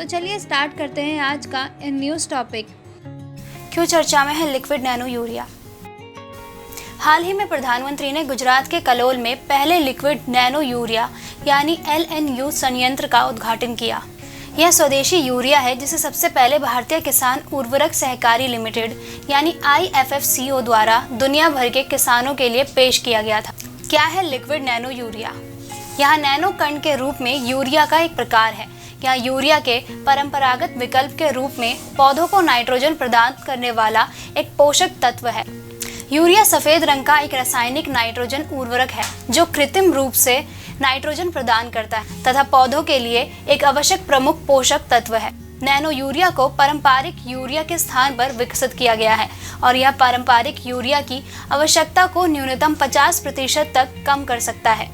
चलिए स्टार्ट करते हैं आज का न्यूज़ टॉपिक। क्यों चर्चा में है लिक्विड नैनो यूरिया। हाल ही में प्रधानमंत्री ने गुजरात के कलोल में पहले लिक्विड नैनो यूरिया यानी LNU संयंत्र का उद्घाटन किया। यह स्वदेशी यूरिया है जिसे सबसे पहले भारतीय किसान उर्वरक सहकारी लिमिटेड यानी IFFCO द्वारा दुनिया भर के किसानों के लिए पेश किया गया था। क्या है लिक्विड नैनो यूरिया? यह नैनो कण के रूप में यूरिया का एक प्रकार है। यह यूरिया के परंपरागत विकल्प के रूप में पौधों को नाइट्रोजन प्रदान करने वाला एक पोषक तत्व है। यूरिया सफेद रंग का एक रासायनिक नाइट्रोजन उर्वरक है जो कृत्रिम रूप से नाइट्रोजन प्रदान करता है तथा पौधों के लिए एक आवश्यक प्रमुख पोषक तत्व है। नैनो यूरिया को पारंपरिक यूरिया के स्थान पर विकसित किया गया है और यह पारंपरिक यूरिया की आवश्यकता को न्यूनतम 50% तक कम कर सकता है।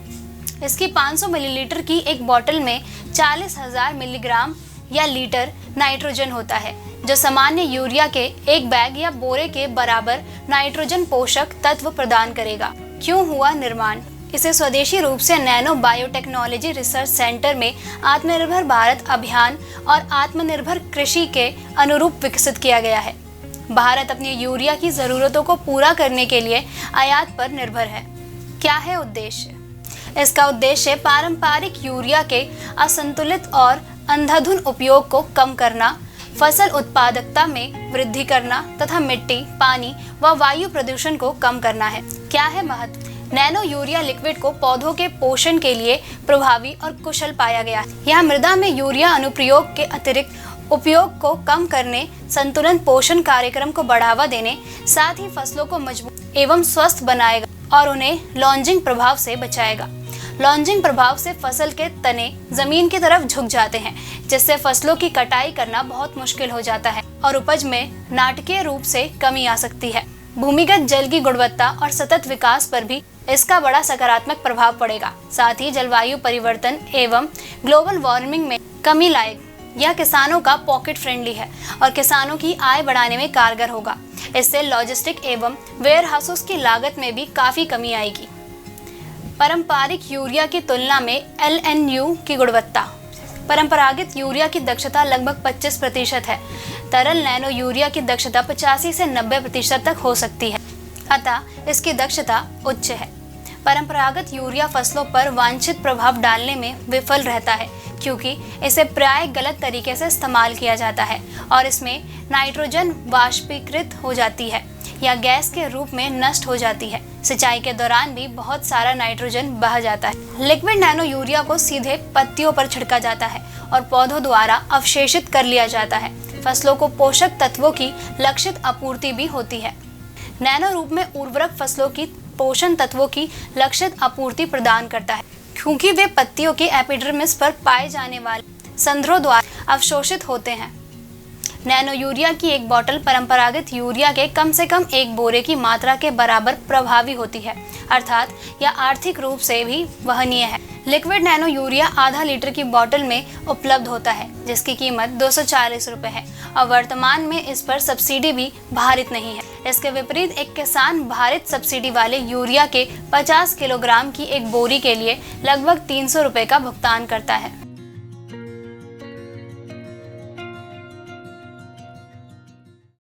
इसकी 500 मिलीलीटर की एक बोतल में 40,000 मिलीग्राम या लीटर नाइट्रोजन होता है जो सामान्य यूरिया के एक बैग या बोरे के बराबर नाइट्रोजन पोषक तत्व प्रदान करेगा। क्यों हुआ निर्माण? इसे स्वदेशी रूप से नैनो बायोटेक्नोलॉजी रिसर्च सेंटर में आत्मनिर्भर भारत अभियान और आत्मनिर्भर कृषि के अनुरूप विकसित किया गया है। भारत अपनी यूरिया की जरूरतों को पूरा करने के लिए आयात पर निर्भर है। क्या है उद्देश्य? इसका उद्देश्य पारंपरिक यूरिया के असंतुलित और अंधाधुंध उपयोग को कम करना, फसल उत्पादकता में वृद्धि करना तथा मिट्टी, पानी व वायु प्रदूषण को कम करना है। क्या है महत्व? नैनो यूरिया लिक्विड को पौधों के पोषण के लिए प्रभावी और कुशल पाया गया है। यह मृदा में यूरिया अनुप्रयोग के अतिरिक्त उपयोग को कम करने, संतुलन पोषण कार्यक्रम को बढ़ावा देने, साथ ही फसलों को मजबूत एवं स्वस्थ बनाएगा और उन्हें लॉन्जिंग प्रभाव से बचाएगा। लॉन्जिंग प्रभाव से फसल के तने जमीन की तरफ झुक जाते हैं जिससे फसलों की कटाई करना बहुत मुश्किल हो जाता है और उपज में नाटकीय रूप से कमी आ सकती है। भूमिगत जल की गुणवत्ता और सतत विकास पर भी इसका बड़ा सकारात्मक प्रभाव पड़ेगा। साथ ही जलवायु परिवर्तन एवं ग्लोबल वार्मिंग में कमी लाएगा। यह किसानों का पॉकेट फ्रेंडली है और किसानों की आय बढ़ाने में कारगर होगा। इससे लॉजिस्टिक एवं वेयर हाउसेस की लागत में भी काफी कमी आएगी। पारंपरिक यूरिया की तुलना में LNU की गुणवत्ता। परंपरागत यूरिया की दक्षता लगभग 25% है। तरल नैनो यूरिया की दक्षता 85 से 90% तक हो सकती है, अतः इसकी दक्षता उच्च है। परंपरागत यूरिया फसलों पर वांछित प्रभाव डालने में विफल रहता है क्योंकि इसे प्राय गलत तरीके से इस्तेमाल किया जाता है और इसमें नाइट्रोजन वाष्पीकृत हो जाती है या गैस के रूप में नष्ट हो जाती है। सिंचाई के दौरान भी बहुत सारा नाइट्रोजन बह जाता है। लिक्विड नैनो यूरिया को सीधे पत्तियों पर छिड़का जाता है और पौधों द्वारा अवशोषित कर लिया जाता है। फसलों को पोषक तत्वों की लक्षित आपूर्ति भी होती है। नैनो रूप में उर्वरक फसलों की पोषण तत्वों की लक्षित आपूर्ति प्रदान करता है क्योंकि वे पत्तियों के एपिडर्मिस पर पाए जाने वाले संध्रों द्वारा अवशोषित होते हैं। नैनो यूरिया की एक बोतल परंपरागत यूरिया के कम से कम एक बोरे की मात्रा के बराबर प्रभावी होती है, अर्थात यह आर्थिक रूप से भी वहनीय है। लिक्विड नैनो यूरिया आधा लीटर की बोतल में उपलब्ध होता है जिसकी कीमत 240 रुपए है और वर्तमान में इस पर सब्सिडी भी भारित नहीं है। इसके विपरीत एक किसान भारित सब्सिडी वाले यूरिया के 50 किलोग्राम की एक बोरी के लिए लगभग 300 रुपए का भुगतान करता है।